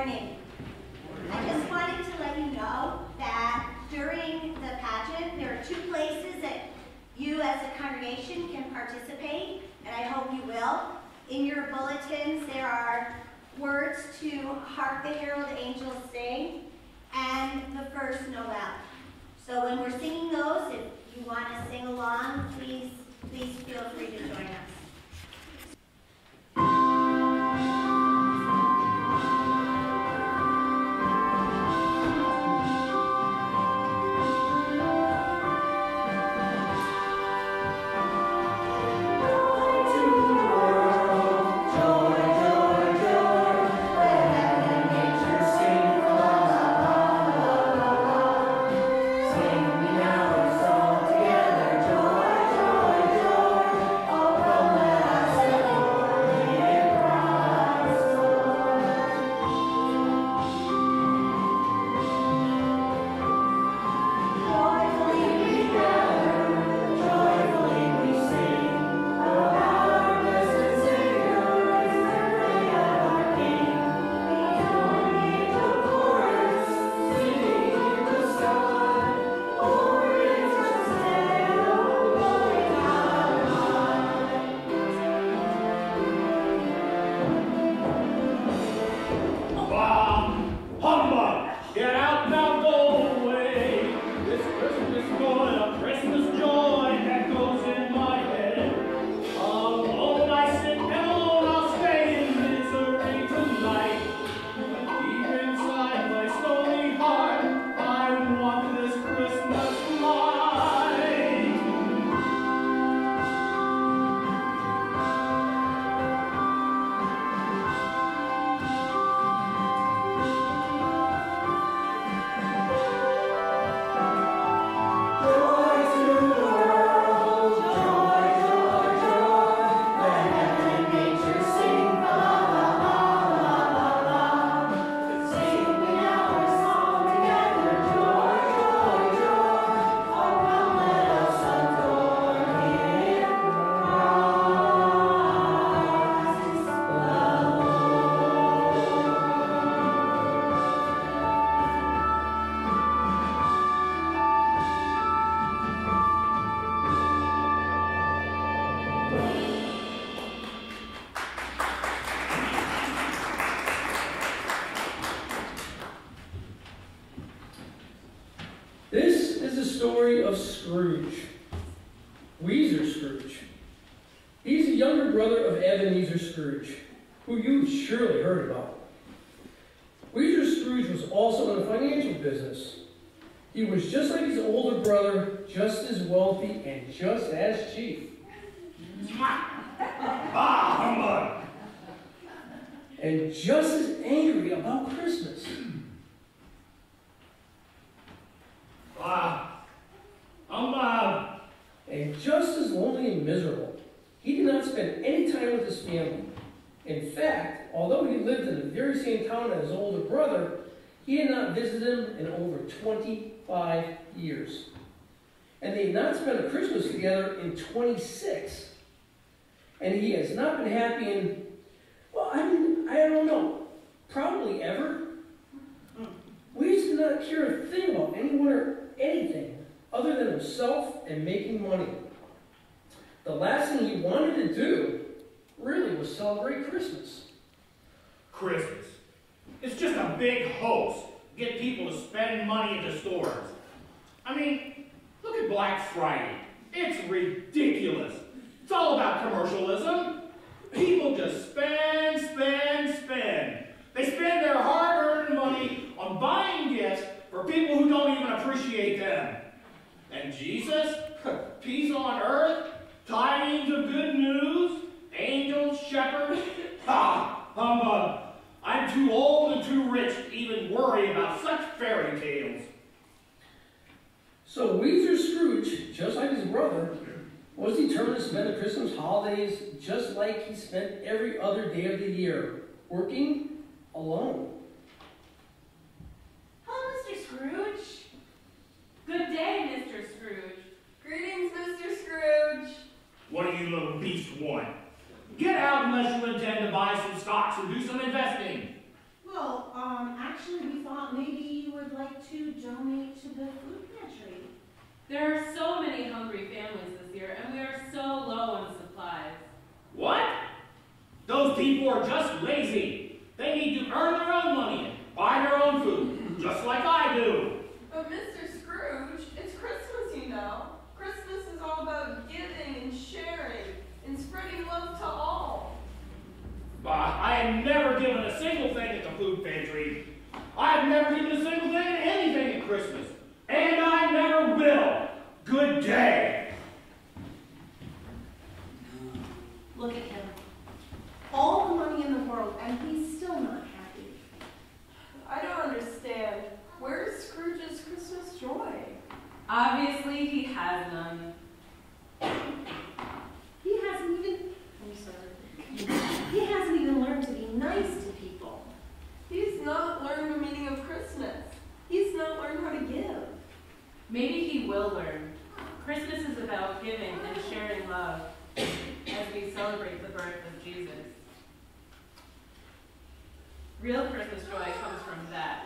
morning. I just wanted to let you know that during the pageant, there are 2 places that you as a congregation can participate, and I hope you will. In your bulletins, there are words to Hark the Herald Angels Sing and the first Noel. So when we're singing those, if you want to sing along, please feel free to join us. This is the story of Scrooge, Weezer Scrooge. He's the younger brother of Ebenezer Scrooge, who you've surely heard about. Weezer Scrooge was also in the financial business. He was just like his older brother, just as wealthy and just as cheap. Ah, humbug! And just as angry about Christmas. Ah, humbug! And just as lonely and miserable. He did not spend any time with his family. In fact, although he lived in the very same town as his older brother, he had not visited him in over 25 years. And they had not spent a Christmas together in 26. And he has not been happy in, well, I don't know, probably ever. We did not care a thing about anyone or anything other than himself and making money. The last thing he wanted to do really was celebrate Christmas. Christmas. It's just a big hoax to get people to spend money at the stores. I mean, look at Black Friday. It's ridiculous. It's all about commercialism. People just spend, spend, spend. They spend their hard-earned money on buying gifts for people who don't even appreciate them. And Jesus, peace on earth, tidings of good news, angels, shepherds, ha, humbug. I'm too old and too rich to even worry about such fairy tales. So Weezer Scrooge, just like his brother, was determined to spend the Christmas holidays just like he spent every other day of the year, working alone. Hello, Mr. Scrooge. Good day, Mr. Scrooge. Greetings, Mr. Scrooge. What do you little beast want? Get out unless you intend to buy some stocks and do some investing. Well, like to donate to the food pantry? There are so many hungry families this year, and we are so low on supplies. What? Those people are just lazy. They need to earn their own money and buy their own food, just like I do. But Mr. Scrooge, it's Christmas, you know. Christmas is all about giving and sharing and spreading love to all. But I have never given a single thing at the food pantry. I have never given a single thing at anything at Christmas. And I never will. Good day. Look at him. All the money in the world, and he's still not happy. I don't understand. Where's Scrooge's Christmas joy? Obviously, he has none. He hasn't even, I'm sorry. He hasn't even learned to be nice to people. He's not learned the meaning of Christmas. He's not learned how to give. Maybe he will learn. Christmas is about giving and sharing love as we celebrate the birth of Jesus. Real Christmas joy comes from that.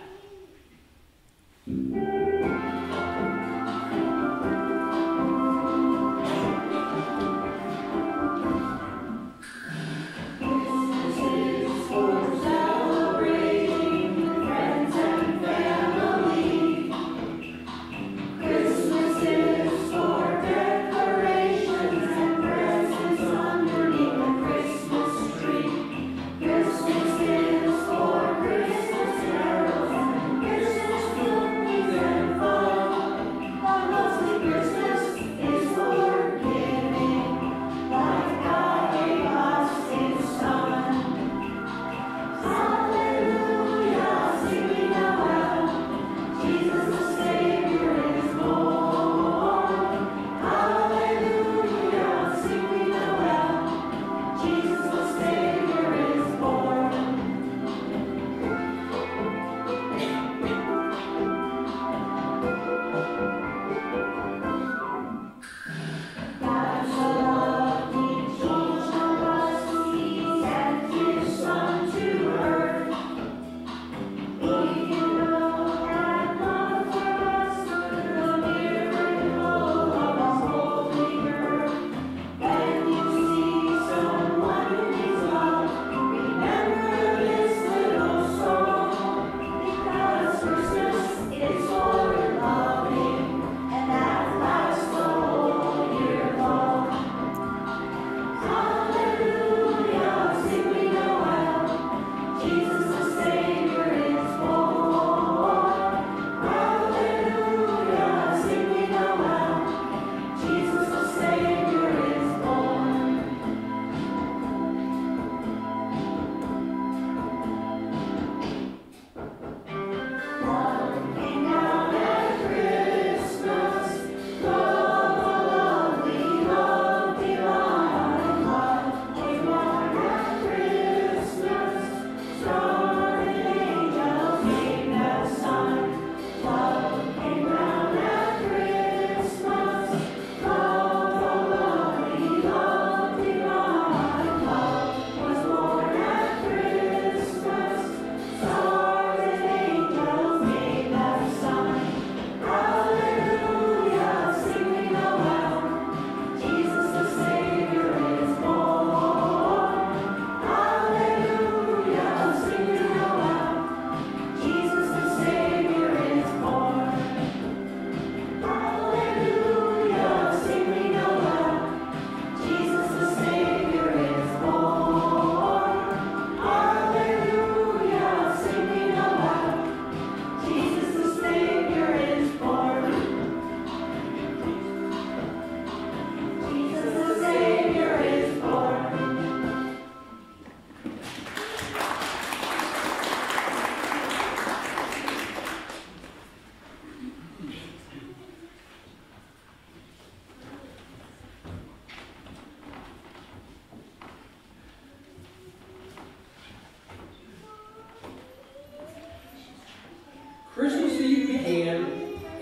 Christmas Eve began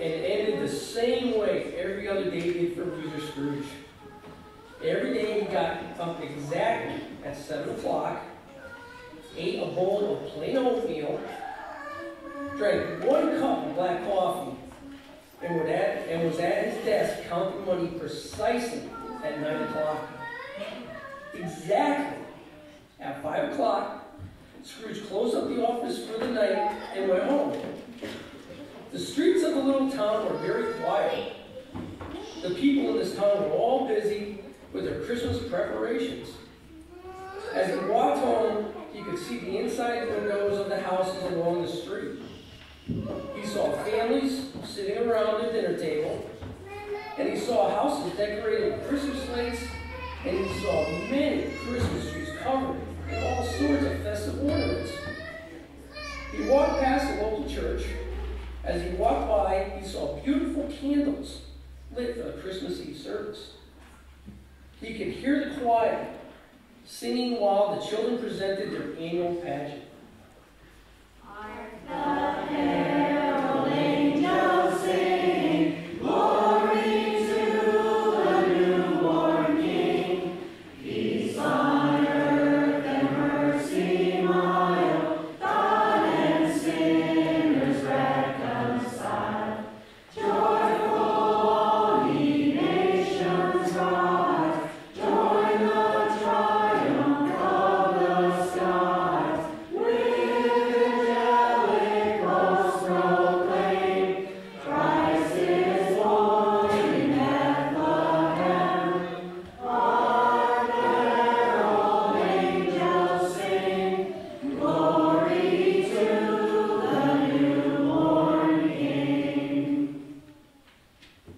and ended the same way every other day did for Loser Scrooge. Every day he got up exactly at 7 o'clock, ate a bowl of plain oatmeal, drank 1 cup of black coffee, and was at his desk counting money precisely at 9 o'clock. Exactly at 5 o'clock, Scrooge closed up the office for the night and went home. The streets of the little town were very quiet. The people in this town were all busy with their Christmas preparations. As he walked home, he could see the inside windows of the houses along the street. He saw families sitting around the dinner table, and he saw houses decorated with Christmas lights, and he saw many Christmas trees covered in all sorts of festive ornaments. He walked past the local church. As he walked by, he saw beautiful candles lit for the Christmas Eve service. He could hear the choir singing while the children presented their annual pageant. The herald angels sing, glory to the newborn King. Peace on earth and mercy mild, God and sinners reconciled. Joyful all ye nations rise, join the triumph of the skies.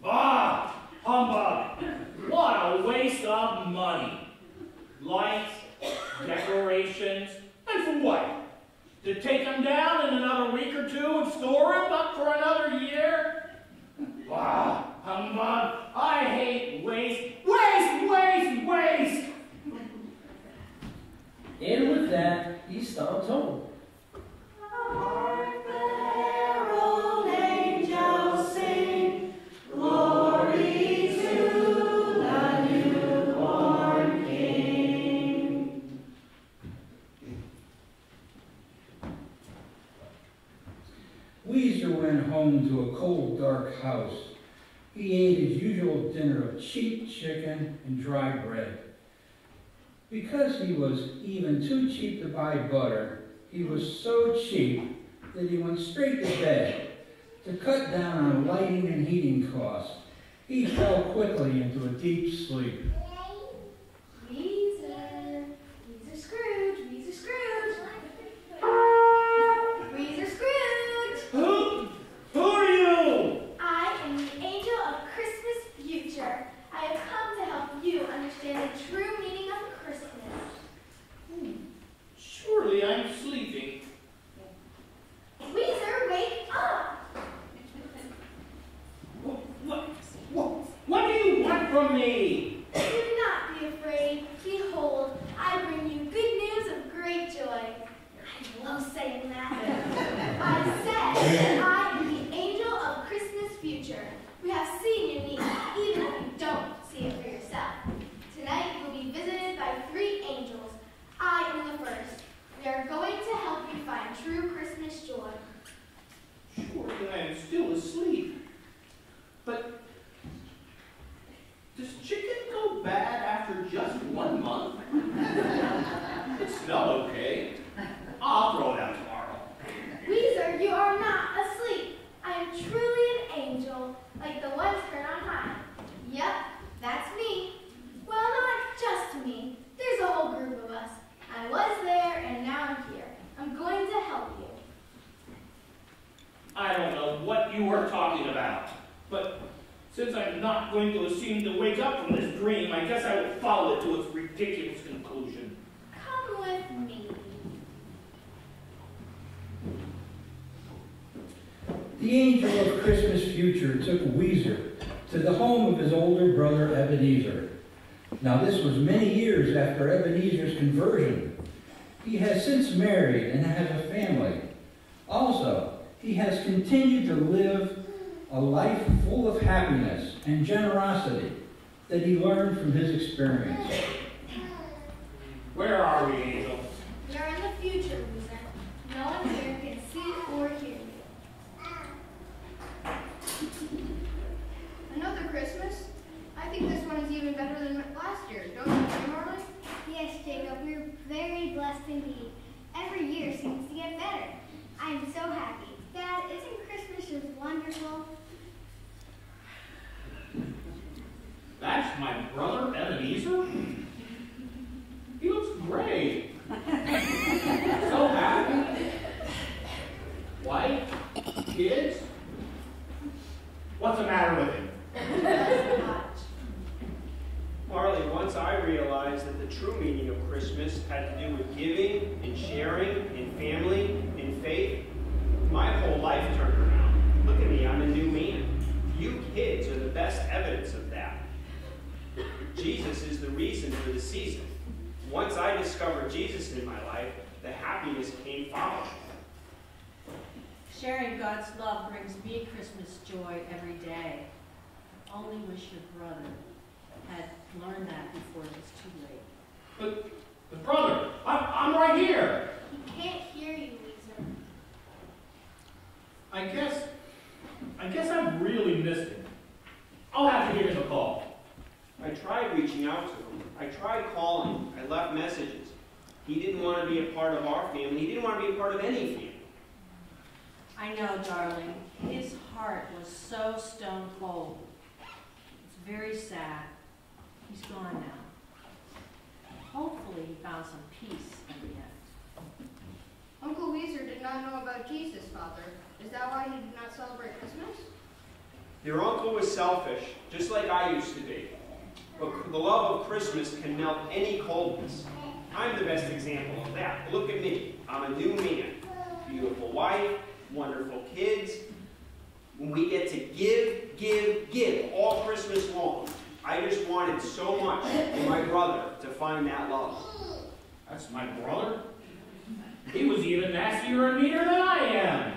Ah, humbug! What a waste of money. Lights, decorations, and for what? To take them down in another week or two and store them up for another year? Wow, humbug! I hate waste, waste, waste, waste! And with that, he stomped home. Hark the herald angels sing, glory to the newborn King. Weezer went home to a cold, dark house. He ate his usual dinner of cheap chicken and dry bread. Because he was even too cheap to buy butter, he was so cheap that he went straight to bed. To cut down on lighting and heating costs, he fell quickly into a deep sleep. Weezer, Weezer Scrooge, Weezer Scrooge. Weezer Scrooge. Who are you? I am the angel of Christmas future. I have come to help you understand the true meaning of Christmas. Surely I'm sleeping. Weezer, wake up! What do you want from me? Do not be afraid. Behold, I bring you good news of great joy. I love saying that. I said, I am the angel of Christmas future. We have seen your need, even if you don't see it for yourself. Tonight, you'll be visited by 3 angels. I am the first. We are going to help you find true Christmas joy. Surely I am still asleep. But does chicken go bad after just 1 month? It smelled okay. I'll throw it out tomorrow. Weezer, you are not asleep. I am truly an angel, like the ones heard on high. Yep, that's me. Well, not just me. There's a whole group of us. I was there, and now I'm here. I'm going to help you. I don't know what you are talking about, but since I'm not going to seem to wake up from this dream, I guess I will follow it to its ridiculous conclusion. Come with me. The angel of Christmas future took Weezer to the home of his older brother Ebenezer. Now this was many years after Ebenezer's conversion. He has since married and has a family. Also, he has continued to live a life full of happiness and generosity that he learned from his experience. Where are we, Angel? We are in the future, Weezer. No one here can see or hear you. kids? What's the matter with him? Marley, once I realized that the true meaning of Christmas had to do with giving and sharing and family and faith, my whole life turned around. Look at me, I'm a new man. You kids are the best evidence of that. Jesus is the reason for the season. Once I discovered Jesus in my life, the happiness came following. Sharing God's love brings me Christmas joy every day. I only wish your brother had learned that before it was too late. But brother, I'm right here. He can't hear you, Weezer. I guess I've really missed him. I'll have to give him a call. I tried reaching out to him. I tried calling. I left messages. He didn't want to be a part of our family. He didn't want to be a part of any family. I know, darling. His heart was so stone cold. It's very sad. He's gone now. Hopefully he found some peace in the end. Uncle Weezer did not know about Jesus, Father. Is that why he did not celebrate Christmas? Your uncle was selfish, just like I used to be. But the love of Christmas can melt any coldness. I'm the best example of that. Look at me. I'm a new man. Beautiful wife, wonderful kids. When we get to give all Christmas long. I just wanted so much for my brother to find that love. That's my brother. He was even nastier and meaner than I am.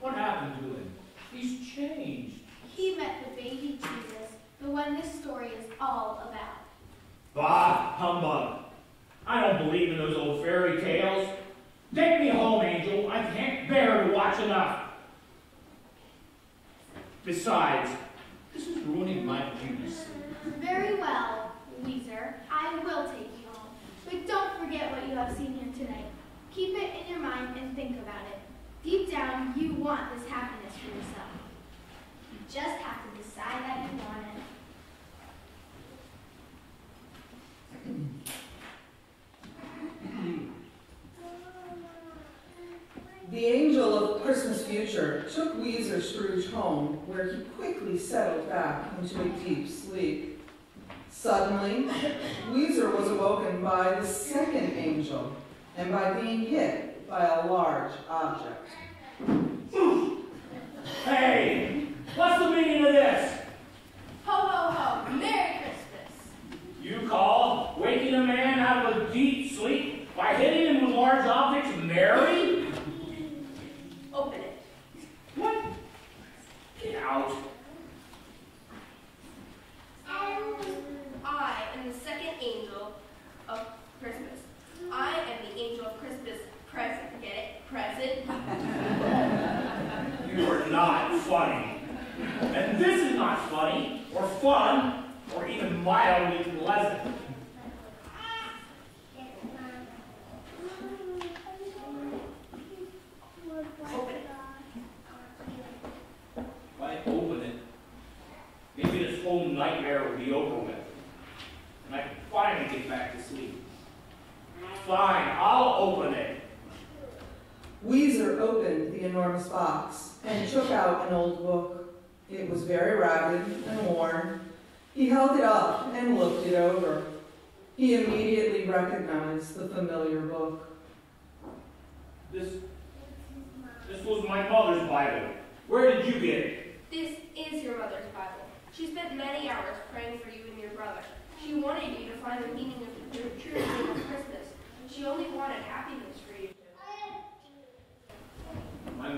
What happened to him? He's changed. He met the baby Jesus, the one this story is all about. Bah, humbug. I don't believe in those old fairy tales. Take me home, Angel. I can't bear to watch enough. Besides, this is ruining my beauty sleep. Very well, Weezer. I will take you home. But don't forget what you have seen here tonight. Keep it in your mind and think about it. Deep down, you want this happiness for yourself. You just have to decide that you want it. The angel of Christmas future took Weezer Scrooge home, where he quickly settled back into a deep sleep. Suddenly, Weezer was awoken by the second angel, and by being hit by a large object. Hey, what's the meaning of this? Ho, ho, ho. Merry Christmas. You call waking a man out of a deep sleep by hitting him with large objects merry? Open it. What? Get out. I am the second angel of Christmas. I am the angel of Christmas present. Get it? Present. You are not funny. And this is not funny, or fun, or even mildly pleasant. Open it. If I open it, maybe this whole nightmare will be over with. And I can finally get back to sleep. Fine, I'll open it. Weezer opened the enormous box and took out an old book. It was very ragged and worn. He held it up and looked it over. He immediately recognized the familiar book. This was my mother's Bible. Where did you get it? This is your mother's Bible. She spent many hours praying for you and your brother. She wanted you to find the meaning of the true meaning of Christmas. She only wanted happiness for you. My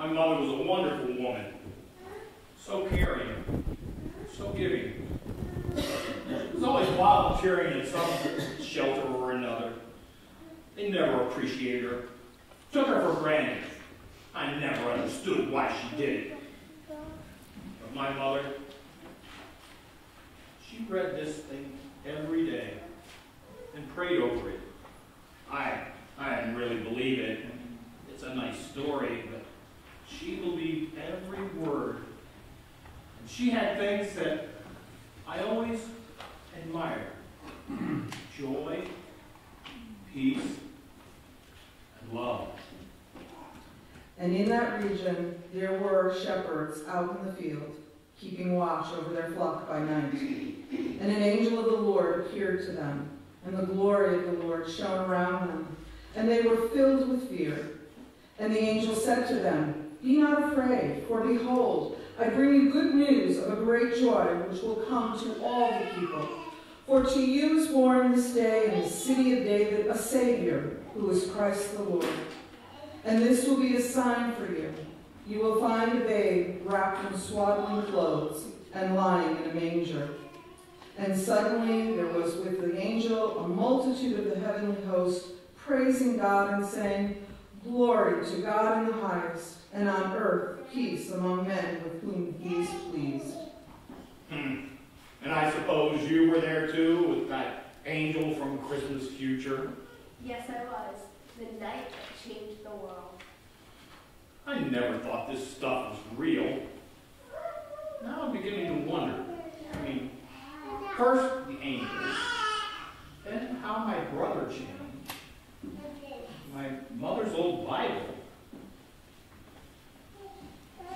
mother was a wonderful woman. So caring, so giving. She was always volunteering in some shelter or another. They never appreciated her. Took her for granted. I never understood why she did it. But my mother, she read this thing every day and prayed over it. I didn't really believe it. It's a nice story, but she believed every word. And she had things that I always admired. Joy, peace, and And in that region there were shepherds out in the field, keeping watch over their flock by night. And an angel of the Lord appeared to them, and the glory of the Lord shone around them, and they were filled with fear. And the angel said to them, "Be not afraid, for behold, I bring you good news of a great joy which will come to all the people. For to you is born this day in the city of David a Savior, who is Christ the Lord. And this will be a sign for you. You will find a babe wrapped in swaddling clothes and lying in a manger." And suddenly there was with the angel a multitude of the heavenly host, praising God and saying, "Glory to God in the highest, and on earth peace among men with whom he is pleased." And I suppose you were there too, with that angel from Christmas Future? Yes, I was. The night that changed the world. I never thought this stuff was real. Now I'm beginning to wonder. I mean, first the angels, then how my brother changed, my mother's old Bible.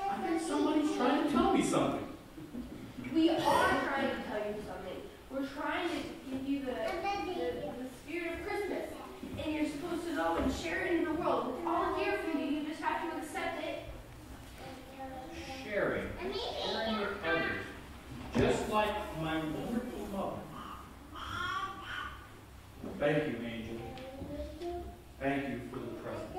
I think somebody's trying to tell me something. We are trying to tell you something. We're trying to give you the spirit of Christmas. And you're supposed to go and share it in the world. It's all here for you. You just have to accept it. Sharing with others, just like my wonderful mother. Thank you, angel. Thank you for the present.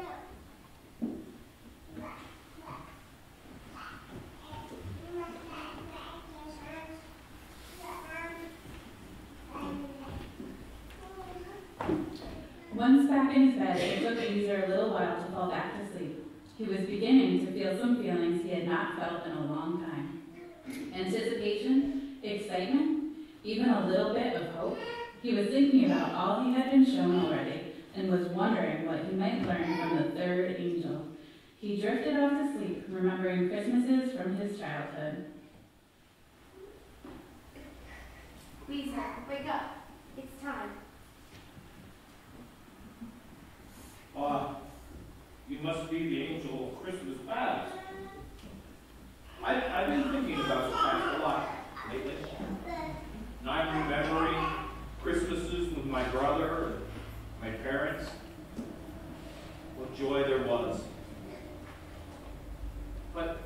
Once back in his bed, it took Weezer a little while to fall back to sleep. He was beginning to feel some feelings he had not felt in a long time. Anticipation, excitement, even a little bit of hope. He was thinking about all he had been shown already and was wondering what he might learn from the third angel. He drifted off to sleep, remembering Christmases from his childhood. Weezer, wake up. It's time. You must be the angel of Christmas past. I've been thinking about the past a lot lately. And I'm remembering Christmases with my brother and my parents. What joy there was. But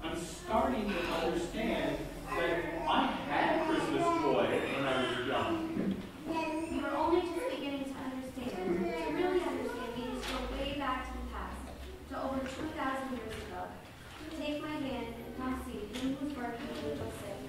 I'm starting to understand that I had Christmas joy when I was young. You are only just beginning to understand. To really understand, you need to go way back to the past, to over 2,000 years ago. Take my hand and come see who was working in the little city.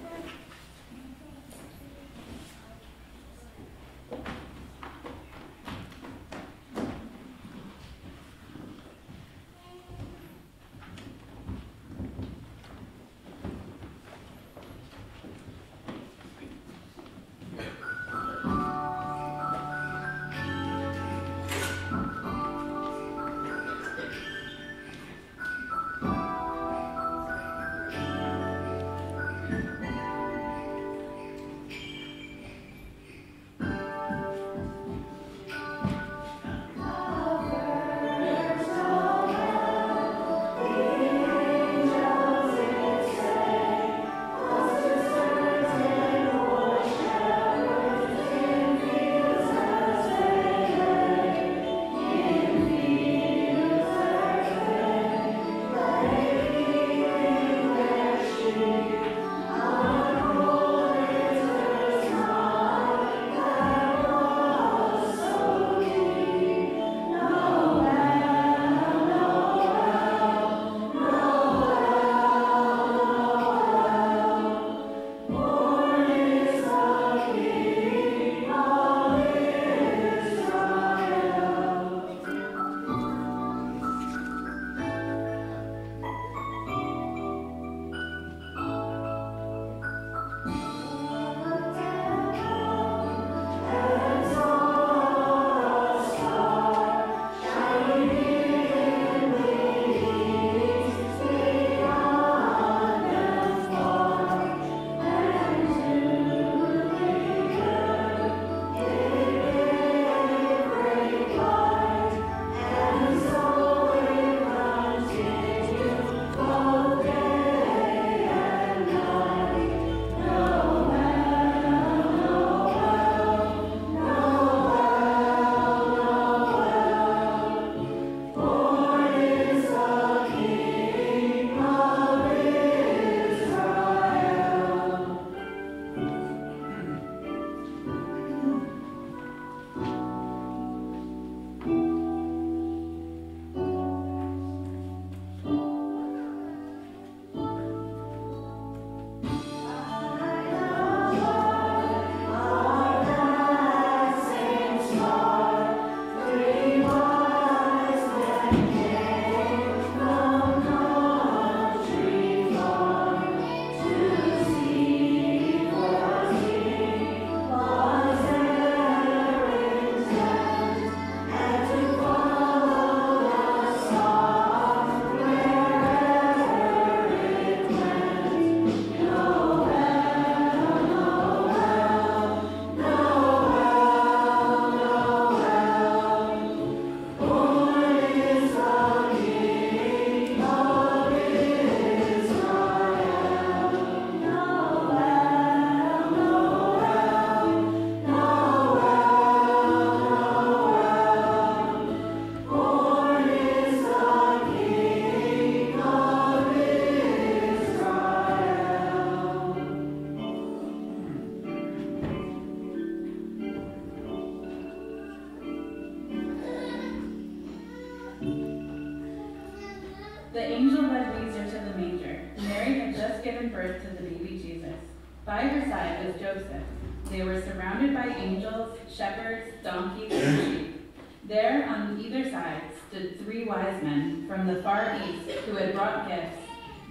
birth to the baby Jesus. By her side was Joseph. They were surrounded by angels, shepherds, donkeys, and sheep. There, on either side, stood 3 wise men from the far east who had brought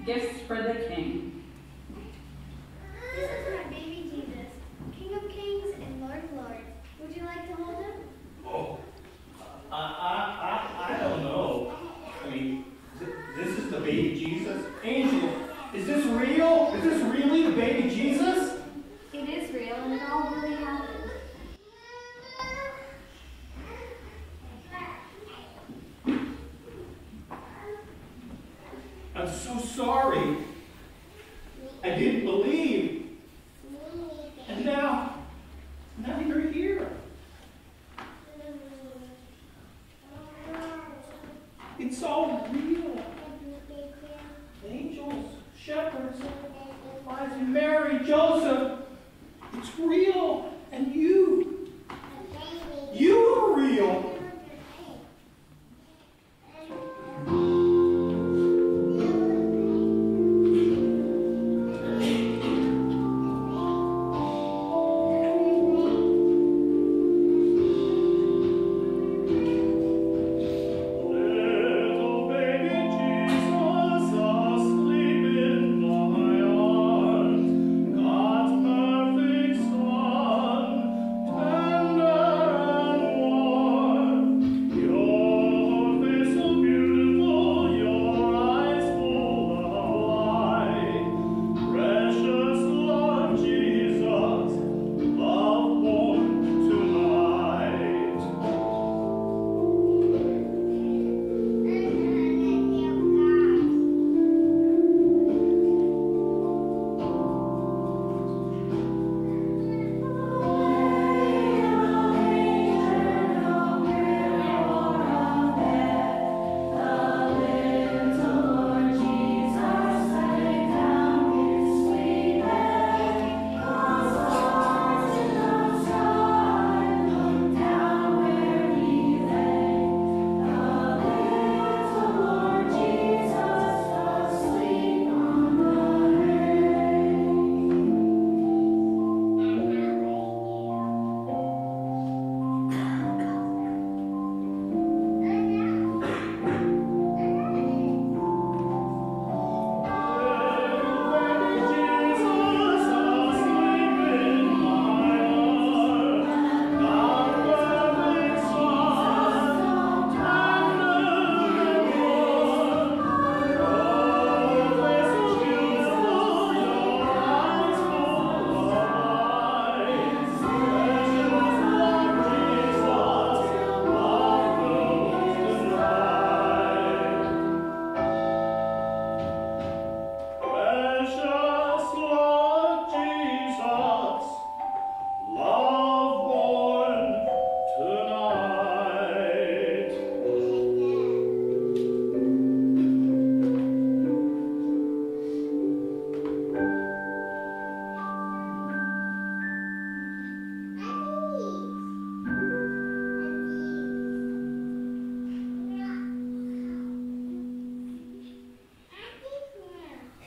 gifts for the king. This is my baby Jesus, King of Kings and Lord of Lords. Would you like to hold him? Oh, I don't know. I mean, this is the baby Jesus? Angel, is this real? Is this really the baby Jesus? It is real, and it all really happened. I'm so sorry. I didn't believe. And now you're here. It's all real. Angels, shepherds, wise Mary, Joseph. It's real. And you are real.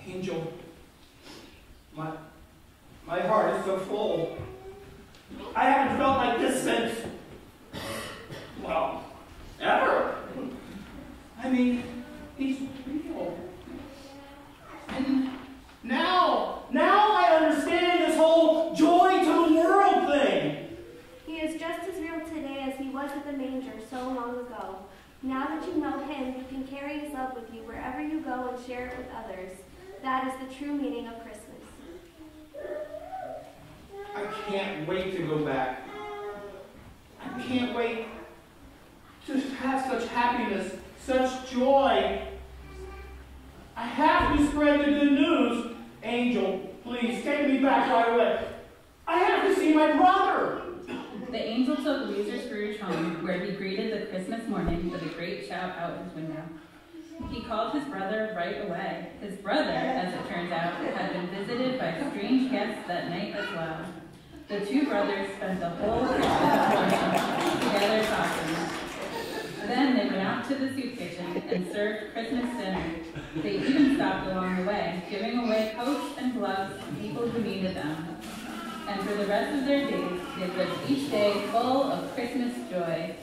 Angel, my heart is so full. I haven't felt like this since, well, ever. I mean, he's real. And now I understand this whole joy to the world thing. He is just as real today as he was at the manger so long ago. Now that you know him, you can carry his love with you wherever you go and share it with others. That is the true meaning of Christmas. I can't wait to go back. I can't wait to have such happiness, such joy. I have to spread the good news. Angel, please take me back right away. I have to see my brother. The angel took Weezer Scrooge home, where he greeted the Christmas morning with a great shout out his window. He called his brother right away. His brother, as it turns out, had been visited by strange guests that night as well. The two brothers spent the whole Christmas morning together talking. Then they went out to the soup kitchen and served Christmas dinner. They even stopped along the way, giving away coats and gloves to people who needed them. And for the rest of their days, they lived each day full of Christmas joy.